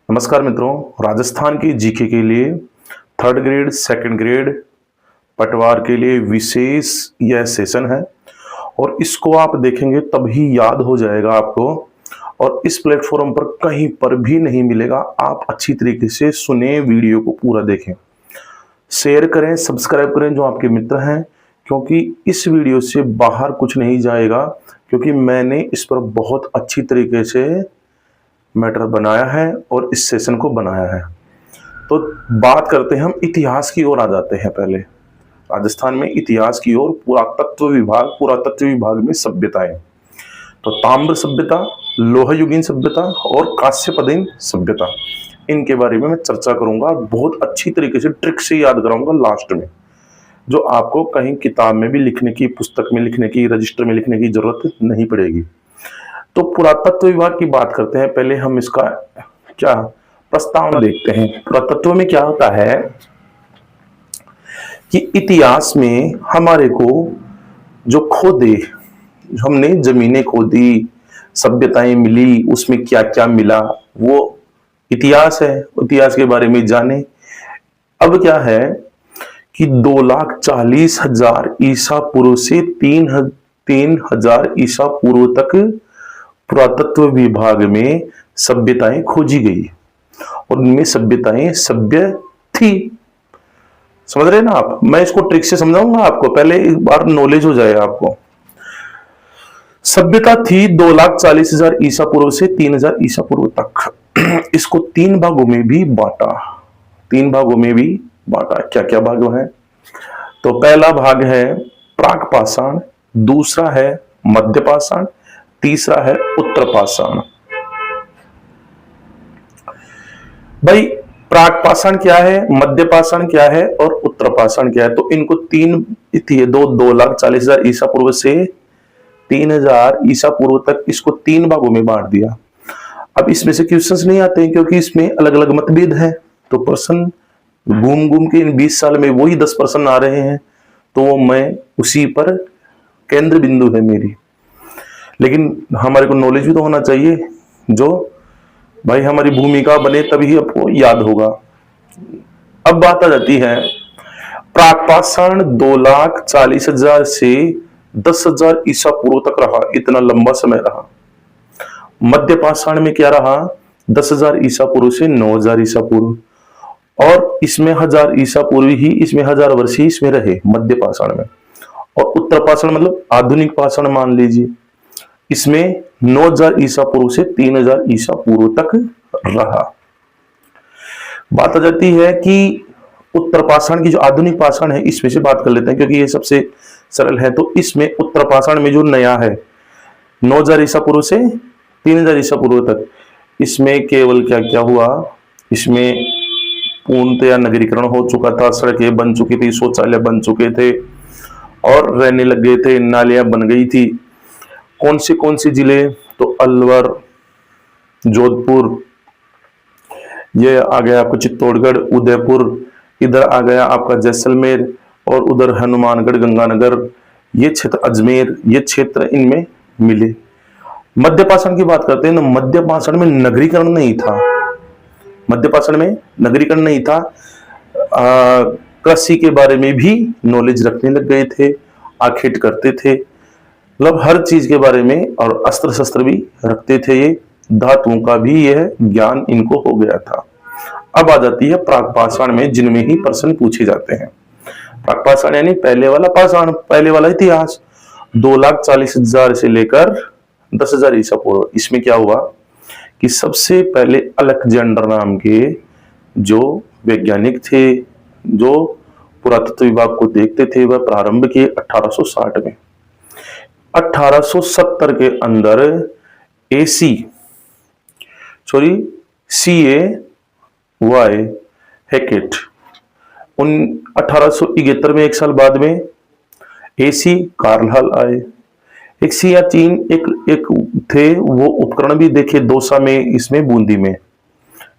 नमस्कार मित्रों, राजस्थान की जीके के लिए थर्ड ग्रेड सेकंड ग्रेड पटवार के लिए विशेष यह सेशन है और इसको आप देखेंगे तभी याद हो जाएगा आपको। और इस प्लेटफॉर्म पर कहीं पर भी नहीं मिलेगा। आप अच्छी तरीके से सुने, वीडियो को पूरा देखें, शेयर करें, सब्सक्राइब करें जो आपके मित्र हैं, क्योंकि इस वीडियो से बाहर कुछ नहीं जाएगा। क्योंकि मैंने इस पर बहुत अच्छी तरीके से मैटर बनाया है और इस सेशन को बनाया है। तो बात करते हैं, हम इतिहास की ओर आ जाते हैं। पहले राजस्थान में इतिहास की ओर पुरातत्व विभाग में सभ्यताएं, तो ताम्र सभ्यता, लोह युगीन सभ्यता और कांस्यपदीन सभ्यता, इनके बारे में मैं चर्चा करूंगा। बहुत अच्छी तरीके से ट्रिक से याद कराऊंगा लास्ट में, जो आपको कहीं किताब में भी लिखने की, पुस्तक में लिखने की, रजिस्टर में लिखने की जरूरत नहीं पड़ेगी। तो पुरातत्व विभाग की बात करते हैं। पहले हम इसका क्या प्रस्तावना देखते हैं। पुरातत्व में क्या होता है कि इतिहास में हमारे को जो खोदे, हमने जमीनें खोदी, सभ्यताएं मिली, उसमें क्या क्या मिला, वो इतिहास है। इतिहास के बारे में जाने। अब क्या है कि 2,40,000 ईसा पूर्व से 3,000 ईसा पूर्व तक पुरातत्व विभाग में सभ्यताएं खोजी गई और उनमें सभ्यताएं सभ्य थी। समझ रहे हैं ना आप? मैं इसको ट्रिक से समझाऊंगा आपको, पहले एक बार नॉलेज हो जाएगा आपको। सभ्यता थी 2,40,000 ईसा पूर्व से 3,000 ईसा पूर्व तक। इसको तीन भागों में भी बांटा। क्या क्या भाग है? तो पहला भाग है प्राक पाषाण, दूसरा है मध्य पाषाण, तीसरा है उत्तर पाषाण। भाई, प्राक पाषाण क्या है, मध्य पाषाण क्या है और उत्तर पाषाण क्या है? तो इनको तीन 2,40,000 ईसा पूर्व से 3,000 ईसा पूर्व तक, इसको तीन भागों में बांट दिया। अब इसमें से क्वेश्चंस नहीं आते हैं क्योंकि इसमें अलग अलग मतभेद है। तो प्रश्न घूम घूम के इन 20 साल में वही 10 प्रश्न आ रहे हैं, तो मैं उसी पर केंद्र बिंदु है मेरी। लेकिन हमारे को नॉलेज भी तो होना चाहिए, जो भाई हमारी भूमिका बने तभी आपको याद होगा। अब बात आ जाती है प्राक पाषाण 2,40,000 से 10,000 ईसा पूर्व तक रहा, इतना लंबा समय रहा। मध्य पाषाण में क्या रहा? 10,000 ईसा पूर्व से 9,000 ईसा पूर्व, और इसमें 1,000 ईसा पूर्व ही, इसमें 1,000 वर्ष ही इसमें रहे मध्य पाषाण में। और उत्तर पाषाण मतलब आधुनिक पाषाण मान लीजिए, इसमें 9,000 ईसा पूर्व से 3,000 ईसा पूर्व तक रहा। बात आ जाती है कि उत्तर पाषाण की जो आधुनिक पाषाण है, इसमें से बात कर लेते हैं क्योंकि ये सबसे सरल है। तो इसमें उत्तर पाषाण में जो नया है 9,000 ईसा पूर्व से 3,000 ईसा पूर्व तक, इसमें केवल क्या क्या हुआ, इसमें पूर्णतया नगरीकरण हो चुका था, सड़कें बन चुकी थी, शौचालय बन चुके थे और रहने लग गए थे, नालियां बन गई थी। कौन से जिले? तो अलवर, जोधपुर, ये आ गया आपका चित्तौड़गढ़, उदयपुर, इधर आ गया आपका जैसलमेर, और उधर हनुमानगढ़, गंगानगर, ये क्षेत्र, अजमेर, ये क्षेत्र इनमें मिले। मध्य पाषाण की बात करते हैं तो मध्य पाषाण में नगरीकरण नहीं था। कृषि के बारे में भी नॉलेज रखने लग गए थे, आखेट करते थे, मतलब हर चीज के बारे में, और अस्त्र शस्त्र भी रखते थे। ये धातुओं का भी यह ज्ञान इनको हो गया था। अब आ जाती है प्राक पाषाण में, जिनमें ही प्रश्न पूछे जाते हैं। प्राक पाषाण यानी पहले वाला पाषाण, पहले वाला इतिहास, 2,40,000 से लेकर 10,000 ईसा पूर्व। इसमें क्या हुआ कि सबसे पहले अलेक्जेंडर नाम के जो वैज्ञानिक थे, जो पुरातत्व विभाग को देखते थे, वह प्रारंभ किए 1860 में। 1870 के अंदर CAY हैकेट, 1871 में, एक साल बाद में AC कार्लहल आए। एक सियाचिन एक थे, वो उपकरण भी देखे दौसा में, इसमें बूंदी में,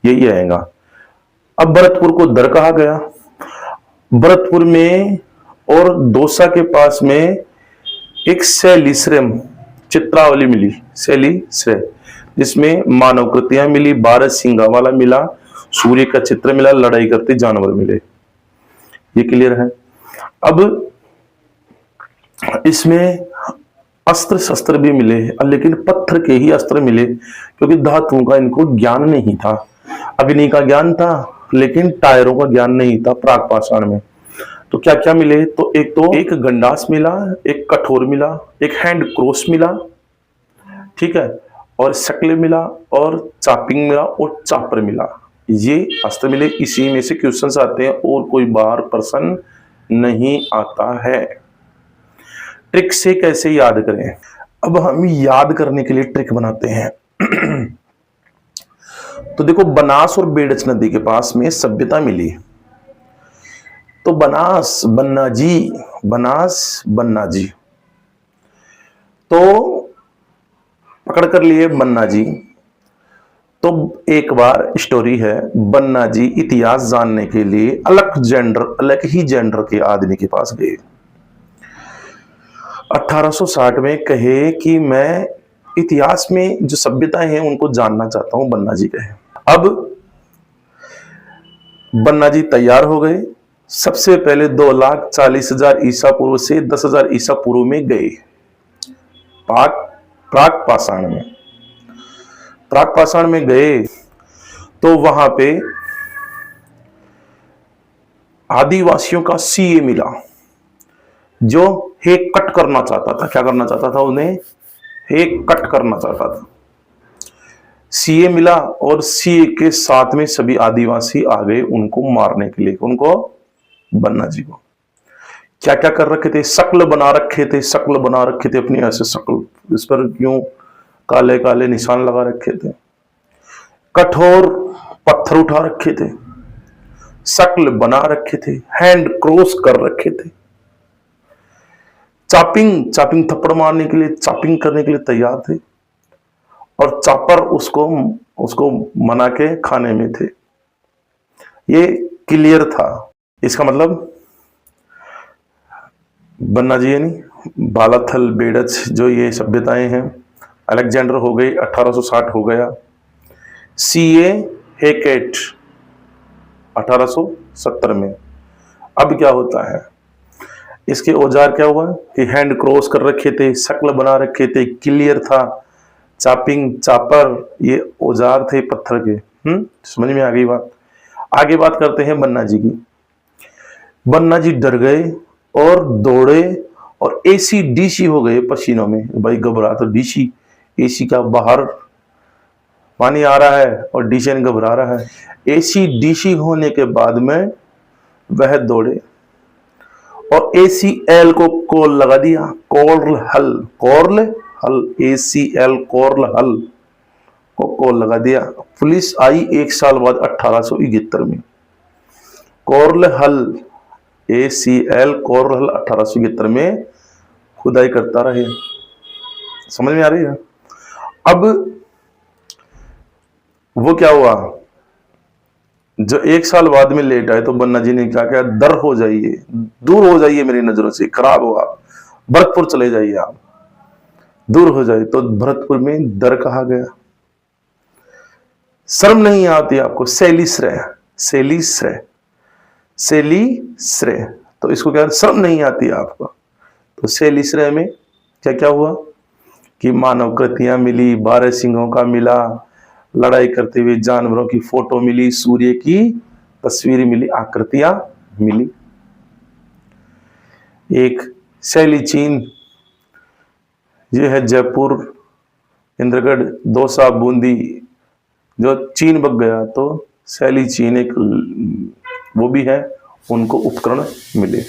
यही आएगा। अब भरतपुर को दर कहा गया। भरतपुर में और दौसा के पास में एक शैलीश्रम चित्रावली मिली, शैलीश्रय। जिसमें मानवकृतियां मिली, 12 सिंगा वाला मिला, सूर्य का चित्र मिला, लड़ाई करते जानवर मिले। ये क्लियर है। अब इसमें अस्त्र शस्त्र भी मिले, लेकिन पत्थर के ही अस्त्र मिले, क्योंकि धातुओं का इनको ज्ञान नहीं था। अग्नि का ज्ञान था लेकिन टायरों का ज्ञान नहीं था प्राक पाषाण में। तो क्या क्या मिले, तो एक गंडास मिला, एक कठोर मिला, एक हैंड क्रॉस मिला, ठीक है, और शक्ल मिला, और चापिंग मिला, और चापर मिला। ये अस्त्र मिले। इसी में से क्वेश्चंस आते हैं और कोई बाहर प्रश्न नहीं आता है। ट्रिक से कैसे याद करें? अब हम याद करने के लिए ट्रिक बनाते हैं। तो देखो, बनास और बेडच नदी के पास में सभ्यता मिली। तो बनास बन्ना जी, बनास बन्ना जी, तो पकड़ कर लिए बन्ना जी। तो एक बार स्टोरी है, बन्ना जी इतिहास जानने के लिए अलग ही जेंडर के आदमी के पास गए। 1860 में कहे कि मैं इतिहास में जो सभ्यताएं हैं उनको जानना चाहता हूं, बन्ना जी कहे। अब बन्ना जी तैयार हो गए। सबसे पहले 2,40,000 ईसा पूर्व से 10,000 ईसा पूर्व में गए प्राक पाषाण में। प्राक पाषाण में गए तो वहां पे आदिवासियों का सीए मिला, जो हेक कट करना चाहता था। क्या करना चाहता था? उन्हें हेक कट करना चाहता था। सीए मिला, और सीए के साथ में सभी आदिवासी आ गए उनको मारने के लिए। उनको, बन्ना जी को। क्या क्या कर रखे थे? शक्ल बना रखे थे, शक्ल बना रखे थे अपनी, ऐसे शक्ल, इस पर यूं काले काले निशान लगा रखे थे। कठोर पत्थर उठा रखे थे, शक्ल बना रखे थे, हैंड क्रॉस कर रखे थे। चापिंग थप्पड़ मारने के लिए, चापिंग करने के लिए तैयार थे, और चापर उसको मना के खाने में थे। ये क्लियर था। इसका मतलब बन्ना जी यानी बालाथल, बेडच, जो ये सभ्यताएं हैं, अलेक्जेंडर हो गई, 1860 हो गया। सीए हेकेट 1870 में। अब क्या होता है? इसके औजार क्या हुआ कि हैंड क्रॉस कर रखे थे, शक्ल बना रखे थे, क्लियर था, चापिंग, चापर, ये औजार थे पत्थर के। समझ में आ गई बात? आगे बात करते हैं बन्ना जी की। बन्ना जी डर गए और दौड़े, और एसी डीसी हो गए पसीनों में। भाई घबरा तो डीसी, एसी का बाहर पानी आ रहा है और डीसी घबरा रहा है। एसी डीसी होने के बाद में वह दौड़े और ACL को कॉल लगा दिया, कोर्ल हल, ACL कोर्ल हल को कॉल लगा दिया। पुलिस आई 1 साल बाद 1871 में। कोर्ल हल, ACL कोर्ल हल 1871 में खुदाई करता रहे। समझ में आ रही है? अब वो क्या हुआ, जो 1 साल बाद में लेट आए तो बन्ना जी ने क्या कहा, दर हो जाइए, दूर हो जाइए मेरी नजरों से, खराब हो आप, भरतपुर चले जाइए, आप दूर हो जाइए। तो भरतपुर में दर कहा गया। शर्म नहीं आती आपको? शैलीश्रय, तो इसको क्या, शर्म नहीं आती आपको? तो शैलीश्रय में क्या क्या हुआ कि मानव कृतियां मिली, 12 सिंहों का मिला, लड़ाई करते हुए जानवरों की फोटो मिली, सूर्य की तस्वीर मिली, आकृतियां मिली। एक शैली चीन, ये है जयपुर, इंद्रगढ़, दौसा, बूंदी, जो चीन बग गया तो शैली चीन एक वो भी है, उनको उपकरण मिले।